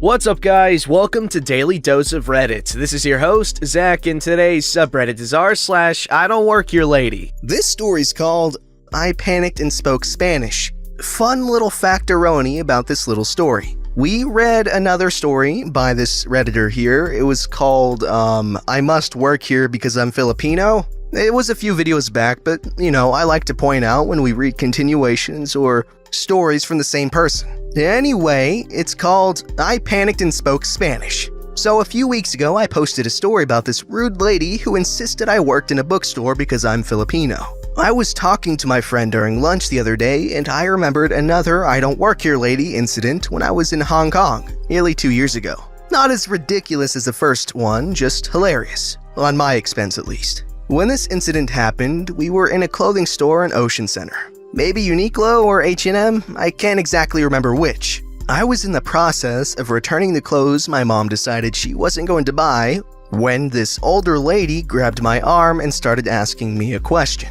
What's up, guys? Welcome to Daily Dose of Reddit. This is your host, Zach, and today's subreddit is r/IDontWorkHereLady. This story's called I Panicked and Spoke Spanish. Fun little factoroni about this little story. We read another story by this Redditor here. It was called, I Must Work Here Because I'm Filipino. It was a few videos back, but, I like to point out when we read continuations or stories from the same person. Anyway, it's called I Panicked and Spoke Spanish. So a few weeks ago, I posted a story about this rude lady who insisted I worked in a bookstore because I'm Filipino. I was talking to my friend during lunch the other day, and I remembered another I Don't Work Here Lady incident when I was in Hong Kong, nearly 2 years ago. Not as ridiculous as the first one, just hilarious. On my expense, at least. When this incident happened, we were in a clothing store in Ocean Center. Maybe Uniqlo or H&M? I can't exactly remember which. I was in the process of returning the clothes my mom decided she wasn't going to buy when this older lady grabbed my arm and started asking me a question.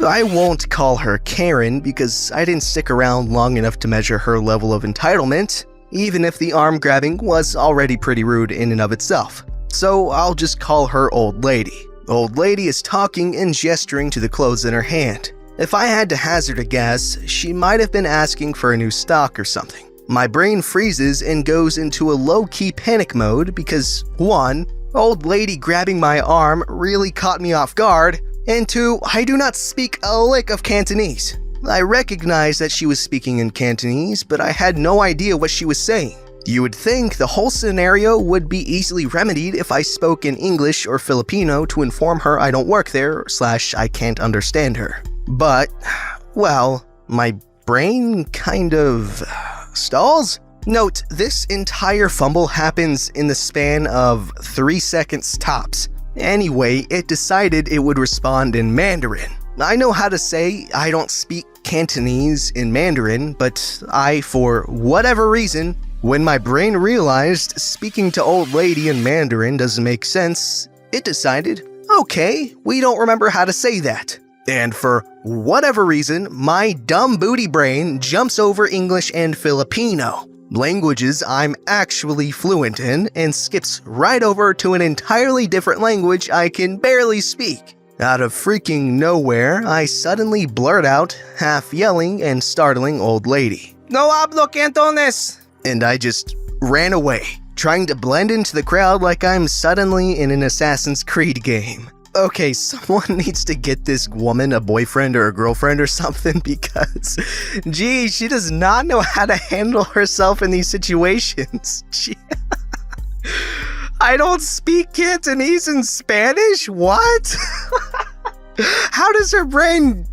I won't call her Karen because I didn't stick around long enough to measure her level of entitlement, even if the arm grabbing was already pretty rude in and of itself. So I'll just call her Old Lady. Old Lady is talking and gesturing to the clothes in her hand. If I had to hazard a guess, she might have been asking for a new stock or something. My brain freezes and goes into a low-key panic mode because 1. Old lady grabbing my arm really caught me off guard, and 2. I do not speak a lick of Cantonese. I recognized that she was speaking in Cantonese, but I had no idea what she was saying. You would think the whole scenario would be easily remedied if I spoke in English or Filipino to inform her I don't work there / I can't understand her. But, well, my brain kind of stalls. Note, this entire fumble happens in the span of 3 seconds tops. Anyway, it decided it would respond in Mandarin. I know how to say I don't speak Cantonese in Mandarin, but for whatever reason, when my brain realized speaking to Old Lady in Mandarin doesn't make sense, it decided, okay, we don't remember how to say that. And for whatever reason, my dumb booty brain jumps over English and Filipino, languages I'm actually fluent in, and skips right over to an entirely different language I can barely speak. Out of freaking nowhere, I suddenly blurt out, half yelling and startling Old Lady, "No hablo Cantonés!" And I just ran away, trying to blend into the crowd like I'm suddenly in an Assassin's Creed game. Okay, someone needs to get this woman a boyfriend or a girlfriend or something because, geez, she does not know how to handle herself in these situations. I don't speak Cantonese and Spanish? What? How does her brain...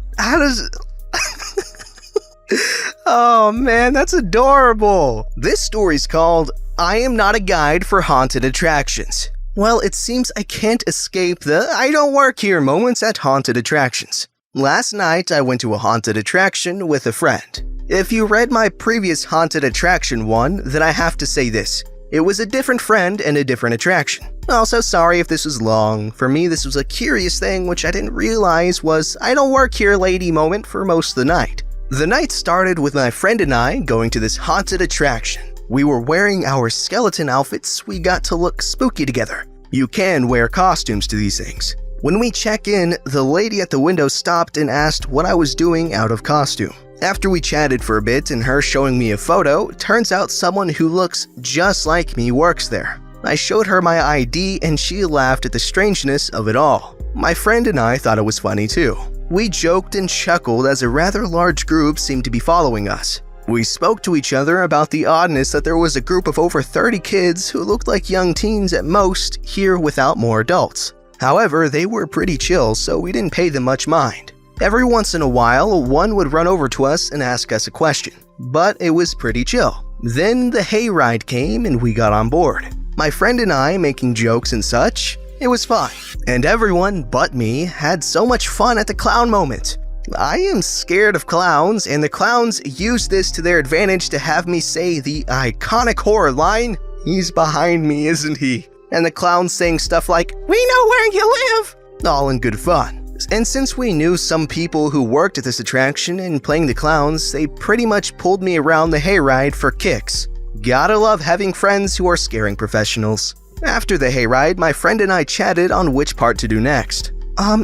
Oh man, that's adorable. This story's called I Am Not a Guide for Haunted Attractions. Well, it seems I can't escape the I don't work here moments at haunted attractions. Last night, I went to a haunted attraction with a friend. If you read my previous haunted attraction one, then I have to say this. It was a different friend and a different attraction. Also, sorry if this was long. For me, this was a curious thing which I didn't realize was I don't work here lady moment for most of the night. The night started with my friend and I going to this haunted attraction. We were wearing our skeleton outfits, we got to look spooky together. You can wear costumes to these things. When we check in, the lady at the window stopped and asked what I was doing out of costume. After we chatted for a bit and her showing me a photo, turns out someone who looks just like me works there. I showed her my ID and she laughed at the strangeness of it all. My friend and I thought it was funny too. We joked and chuckled as a rather large group seemed to be following us. We spoke to each other about the oddness that there was a group of over 30 kids who looked like young teens at most here without more adults. However, they were pretty chill, so we didn't pay them much mind. Every once in a while, one would run over to us and ask us a question, but it was pretty chill. Then the hayride came and we got on board. My friend and I making jokes and such, it was fine. And everyone but me had so much fun at the clown moment. I am scared of clowns, and the clowns used this to their advantage to have me say the iconic horror line, "He's behind me, isn't he?" And the clowns saying stuff like, "We know where you live!" All in good fun. And since we knew some people who worked at this attraction and playing the clowns, they pretty much pulled me around the hayride for kicks. Gotta love having friends who are scaring professionals. After the hayride, my friend and I chatted on which part to do next.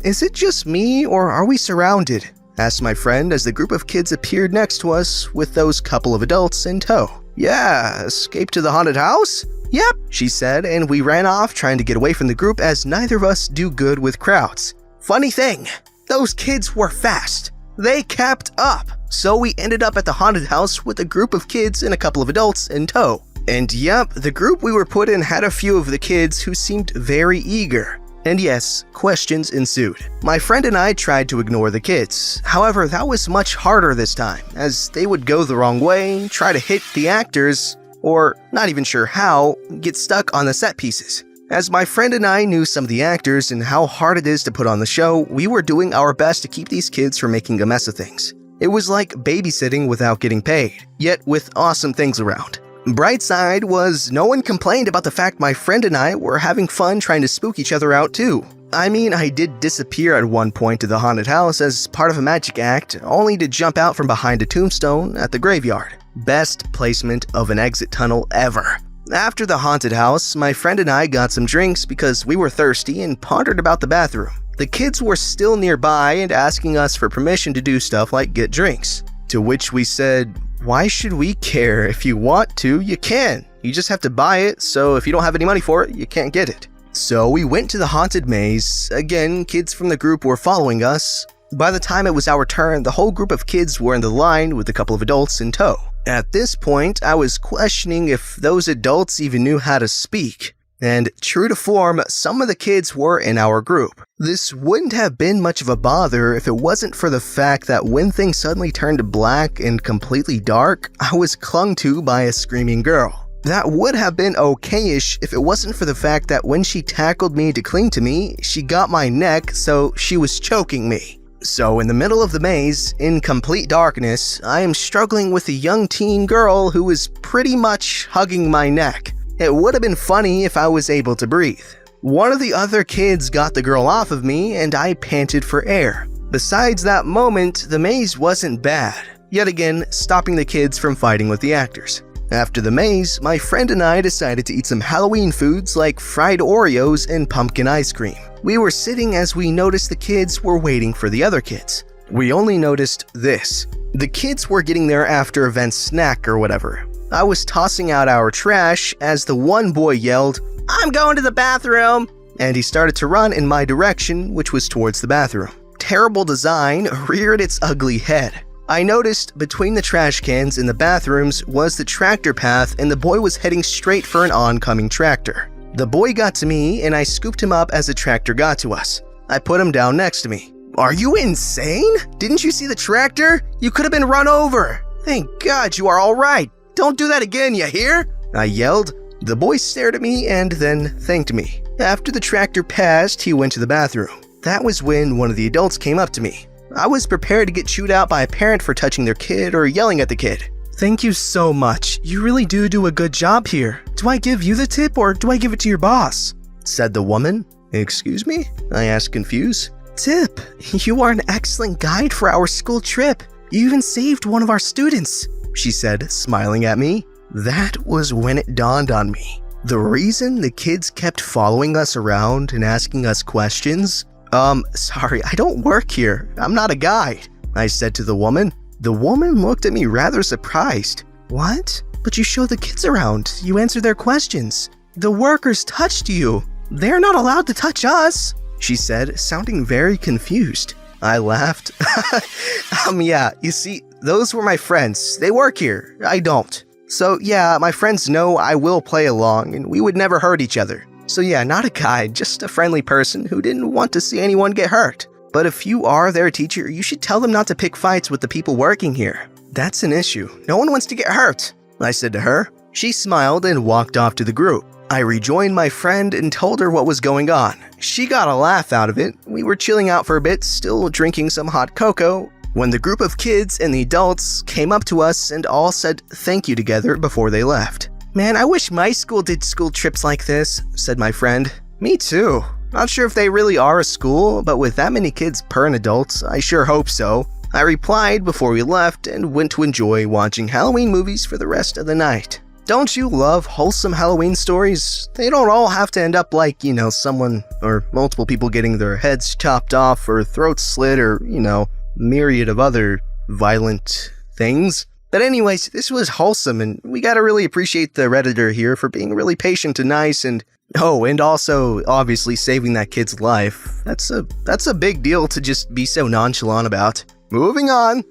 Is it just me or are we surrounded? Asked my friend as the group of kids appeared next to us with those couple of adults in tow. Yeah, escape to the haunted house? Yep, she said, and we ran off trying to get away from the group as neither of us do good with crowds. Funny thing, those kids were fast. They kept up. So we ended up at the haunted house with a group of kids and a couple of adults in tow. And yep, the group we were put in had a few of the kids who seemed very eager. And yes, questions ensued. My friend and I tried to ignore the kids. However, that was much harder this time, as they would go the wrong way, try to hit the actors, or, not even sure how, get stuck on the set pieces. As my friend and I knew some of the actors and how hard it is to put on the show, we were doing our best to keep these kids from making a mess of things. It was like babysitting without getting paid, yet with awesome things around. Bright side was no one complained about the fact my friend and I were having fun trying to spook each other out too. I mean, I did disappear at one point to the haunted house as part of a magic act, only to jump out from behind a tombstone at the graveyard. Best placement of an exit tunnel ever. After the haunted house, my friend and I got some drinks because we were thirsty and pondered about the bathroom. The kids were still nearby and asking us for permission to do stuff like get drinks. To which we said, why should we care? If you want to, you can. You just have to buy it, so if you don't have any money for it, you can't get it. So we went to the haunted maze. Again, kids from the group were following us. By the time it was our turn, the whole group of kids were in the line with a couple of adults in tow. At this point, I was questioning if those adults even knew how to speak. And true to form, some of the kids were in our group. This wouldn't have been much of a bother if it wasn't for the fact that when things suddenly turned black and completely dark, I was clung to by a screaming girl. That would have been okay-ish if it wasn't for the fact that when she tackled me to cling to me, she got my neck, so she was choking me. So in the middle of the maze, in complete darkness, I am struggling with a young teen girl who is pretty much hugging my neck. It would have been funny if I was able to breathe. One of the other kids got the girl off of me and I panted for air. Besides that moment, the maze wasn't bad. Yet again, stopping the kids from fighting with the actors. After the maze, my friend and I decided to eat some Halloween foods like fried Oreos and pumpkin ice cream. We were sitting as we noticed the kids were waiting for the other kids. We only noticed this. The kids were getting their after-event snack or whatever. I was tossing out our trash as the one boy yelled, "I'm going to the bathroom!" And he started to run in my direction, which was towards the bathroom. Terrible design reared its ugly head. I noticed between the trash cans in the bathrooms was the tractor path and the boy was heading straight for an oncoming tractor. The boy got to me and I scooped him up as the tractor got to us. I put him down next to me. Are you insane? Didn't you see the tractor? You could have been run over. Thank God you are all right. Don't do that again, you hear? I yelled. The boy stared at me and then thanked me. After the tractor passed, he went to the bathroom. That was when one of the adults came up to me. I was prepared to get chewed out by a parent for touching their kid or yelling at the kid. Thank you so much. You really do a good job here. Do I give you the tip or do I give it to your boss? Said the woman. Excuse me? I asked confused. Tip, you are an excellent guide for our school trip. You even saved one of our students, she said, smiling at me. That was when it dawned on me. The reason the kids kept following us around and asking us questions? Sorry, I don't work here. I'm not a guide, I said to the woman. The woman looked at me rather surprised. What? But you showed the kids around. You answered their questions. The workers touched you. They're not allowed to touch us, she said, sounding very confused. I laughed. Yeah, you see, those were my friends. They work here. I don't. So yeah, my friends know I will play along and we would never hurt each other. So yeah, not a guide, just a friendly person who didn't want to see anyone get hurt. But if you are their teacher, you should tell them not to pick fights with the people working here. That's an issue. No one wants to get hurt, I said to her. She smiled and walked off to the group. I rejoined my friend and told her what was going on. She got a laugh out of it. We were chilling out for a bit, still drinking some hot cocoa, when the group of kids and the adults came up to us and all said thank you together before they left. Man, I wish my school did school trips like this, said my friend. Me too. Not sure if they really are a school, but with that many kids per an adult, I sure hope so. I replied before we left and went to enjoy watching Halloween movies for the rest of the night. Don't you love wholesome Halloween stories? They don't all have to end up like, someone or multiple people getting their heads chopped off or throats slit or, myriad of other violent things. But anyways, this was wholesome, and we gotta really appreciate the Redditor here for being really patient and nice, and also obviously saving that kid's life. That's a big deal to just be so nonchalant about. Moving on.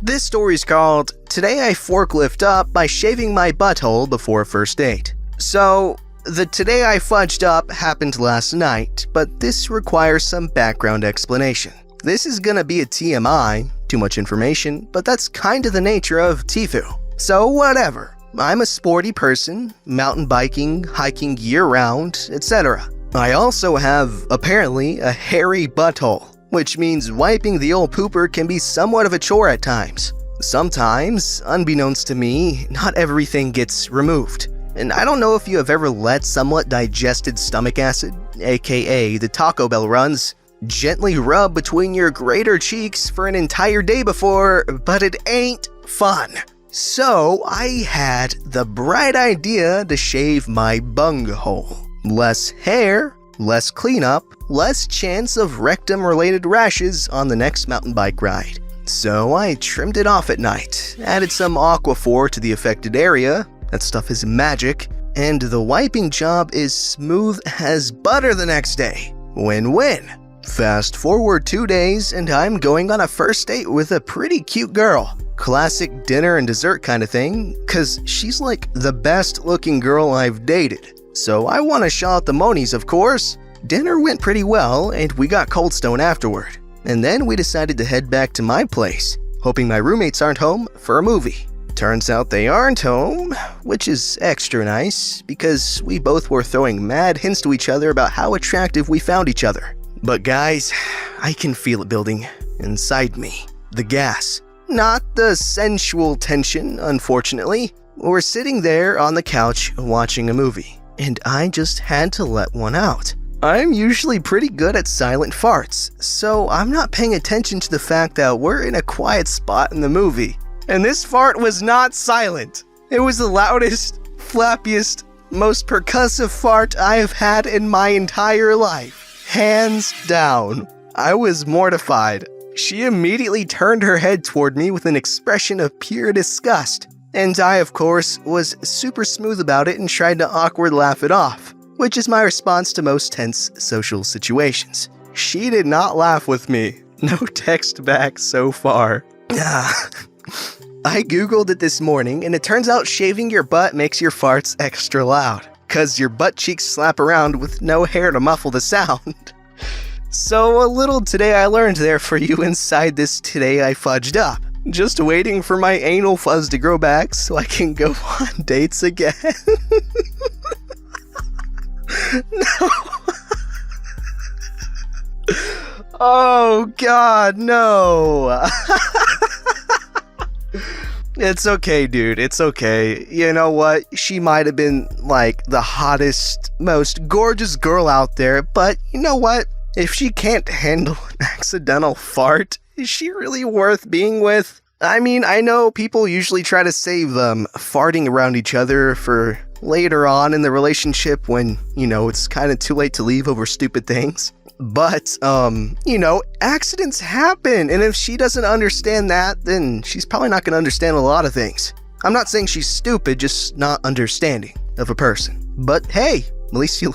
This story's called, Today I Forklift Up by Shaving My Butthole Before First Date. So, the Today I Fudged Up happened last night, but this requires some background explanation. This is gonna be a TMI, too much information, but that's kinda the nature of Tifu. So whatever. I'm a sporty person, mountain biking, hiking year-round, etc. I also have, apparently, a hairy butthole, which means wiping the old pooper can be somewhat of a chore at times. Sometimes, unbeknownst to me, not everything gets removed. And I don't know if you have ever let somewhat digested stomach acid, aka the Taco Bell runs, gently rub between your greater cheeks for an entire day before, but it ain't fun. So I had the bright idea to shave my bunghole. Less hair, less cleanup, less chance of rectum-related rashes on the next mountain bike ride. So I trimmed it off at night, added some Aquaphor to the affected area, that stuff is magic, and the wiping job is smooth as butter the next day. Win-win. Fast forward 2 days and I'm going on a first date with a pretty cute girl. Classic dinner and dessert kind of thing, cause she's like the best looking girl I've dated. So I want to shout out the monies, of course. Dinner went pretty well and we got Cold Stone afterward. And then we decided to head back to my place, hoping my roommates aren't home for a movie. Turns out they aren't home, which is extra nice because we both were throwing mad hints to each other about how attractive we found each other. But guys, I can feel it building inside me. The gas. Not the sensual tension, unfortunately. We're sitting there on the couch watching a movie, and I just had to let one out. I'm usually pretty good at silent farts, so I'm not paying attention to the fact that we're in a quiet spot in the movie. And this fart was not silent. It was the loudest, flappiest, most percussive fart I have had in my entire life. Hands down. I was mortified. She immediately turned her head toward me with an expression of pure disgust. And I, of course, was super smooth about it and tried to awkward laugh it off, which is my response to most tense social situations. She did not laugh with me. No text back so far. I googled it this morning, and it turns out shaving your butt makes your farts extra loud, cause your butt cheeks slap around with no hair to muffle the sound. So a little Today I Learned there for you inside this Today I Fudged Up. Just waiting for my anal fuzz to grow back so I can go on dates again. No. Oh God, no. It's okay, dude. It's okay. You know what? She might have been, like, the hottest, most gorgeous girl out there, but you know what? If she can't handle an accidental fart, is she really worth being with? I mean, I know people usually try to save farting around each other for later on in the relationship when, it's kind of too late to leave over stupid things. But, accidents happen, and if she doesn't understand that, then she's probably not going to understand a lot of things. I'm not saying she's stupid, just not understanding of a person. But hey, at least you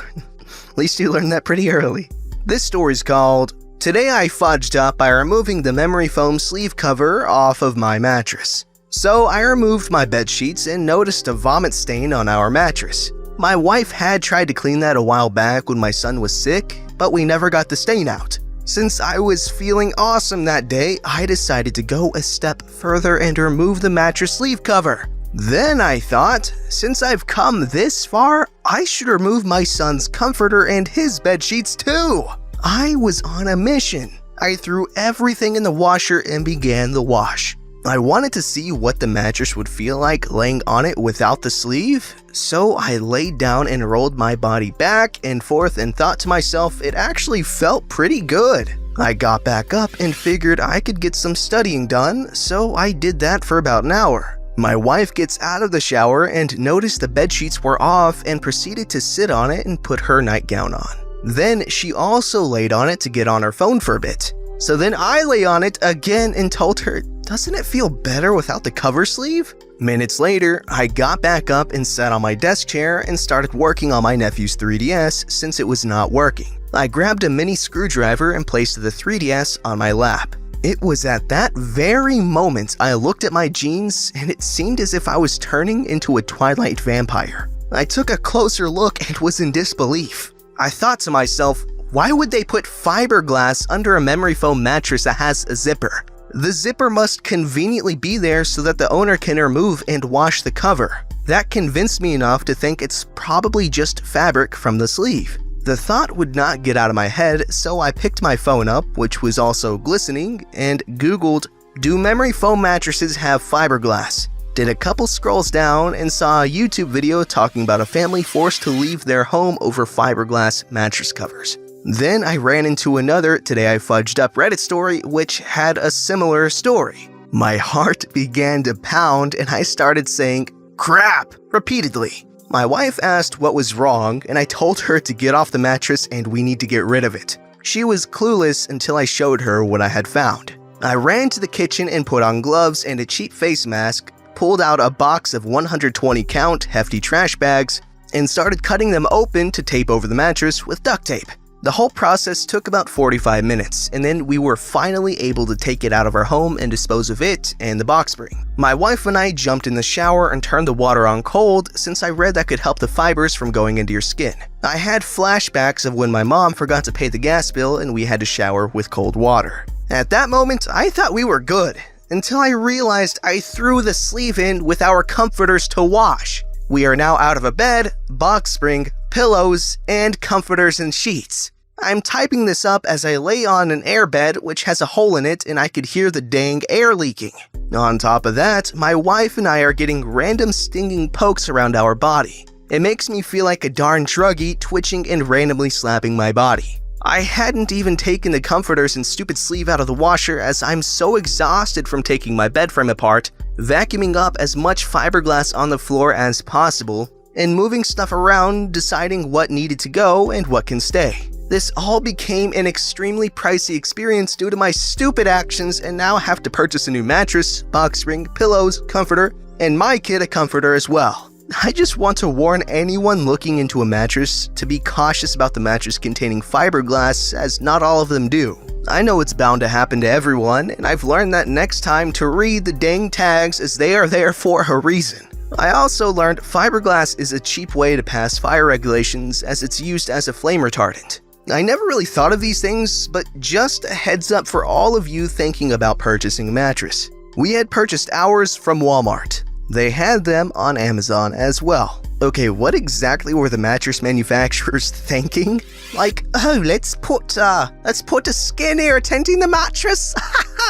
learned that pretty early. This story's called, Today I Fudged Up by Removing the Memory Foam Sleeve Cover Off of My Mattress. So I removed my bed sheets and noticed a vomit stain on our mattress. My wife had tried to clean that a while back when my son was sick, but we never got the stain out. Since I was feeling awesome that day, I decided to go a step further and remove the mattress sleeve cover. Then I thought, since I've come this far, I should remove my son's comforter and his bed sheets too. I was on a mission. I threw everything in the washer and began the wash. I wanted to see what the mattress would feel like laying on it without the sleeve, so I laid down and rolled my body back and forth and thought to myself it actually felt pretty good. I got back up and figured I could get some studying done, so I did that for about an hour. My wife gets out of the shower and noticed the bedsheets were off and proceeded to sit on it and put her nightgown on. Then she also laid on it to get on her phone for a bit. So then I lay on it again and told her, doesn't it feel better without the cover sleeve? Minutes later, I got back up and sat on my desk chair and started working on my nephew's 3DS since it was not working. I grabbed a mini screwdriver and placed the 3DS on my lap. It was at that very moment I looked at my jeans and it seemed as if I was turning into a Twilight vampire. I took a closer look and was in disbelief. I thought to myself, why would they put fiberglass under a memory foam mattress that has a zipper? The zipper must conveniently be there so that the owner can remove and wash the cover. That convinced me enough to think it's probably just fabric from the sleeve. The thought would not get out of my head, so I picked my phone up, which was also glistening, and Googled, do memory foam mattresses have fiberglass? Did a couple scrolls down and saw a YouTube video talking about a family forced to leave their home over fiberglass mattress covers. Then I ran into another Today I Fudged Up Reddit story which had a similar story. My heart began to pound and I started saying, crap, repeatedly. My wife asked what was wrong and I told her to get off the mattress and we need to get rid of it. She was clueless until I showed her what I had found. I ran to the kitchen and put on gloves and a cheap face mask, pulled out a box of 120 count hefty trash bags, and started cutting them open to tape over the mattress with duct tape. The whole process took about 45 minutes, and then we were finally able to take it out of our home and dispose of it and the box spring. My wife and I jumped in the shower and turned the water on cold since I read that could help the fibers from going into your skin. I had flashbacks of when my mom forgot to pay the gas bill and we had to shower with cold water. At that moment, I thought we were good, until I realized I threw the sleeve in with our comforters to wash. We are now out of a bed, box spring, pillows, and comforters and sheets. I'm typing this up as I lay on an airbed which has a hole in it and I could hear the dang air leaking. On top of that, my wife and I are getting random stinging pokes around our body. It makes me feel like a darn druggie twitching and randomly slapping my body. I hadn't even taken the comforters and stupid sleeve out of the washer as I'm so exhausted from taking my bed frame apart, vacuuming up as much fiberglass on the floor as possible, and moving stuff around, deciding what needed to go and what can stay. This all became an extremely pricey experience due to my stupid actions, and now I have to purchase a new mattress, box spring, pillows, comforter, and my kid a comforter as well. I just want to warn anyone looking into a mattress to be cautious about the mattress containing fiberglass, as not all of them do. I know it's bound to happen to everyone, and I've learned that next time to read the dang tags as they are there for a reason. I also learned fiberglass is a cheap way to pass fire regulations as it's used as a flame retardant. I never really thought of these things, but just a heads up for all of you thinking about purchasing a mattress. We had purchased ours from Walmart. They had them on Amazon as well. Okay, what exactly were the mattress manufacturers thinking? Like, oh, let's put a skin irritant in the mattress?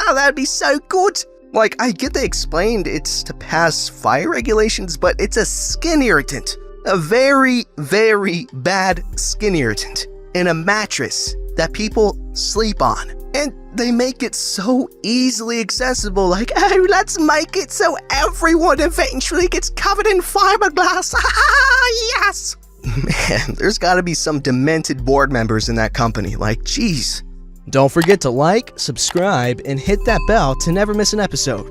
That'd be so good. Like, I get they explained it's to pass fire regulations, but it's a skin irritant. A very, very bad skin irritant. In a mattress that people sleep on. And they make it so easily accessible, like, oh, let's make it so everyone eventually gets covered in fiberglass. Yes! Man, there's gotta be some demented board members in that company, like, geez. Don't forget to like, subscribe, and hit that bell to never miss an episode.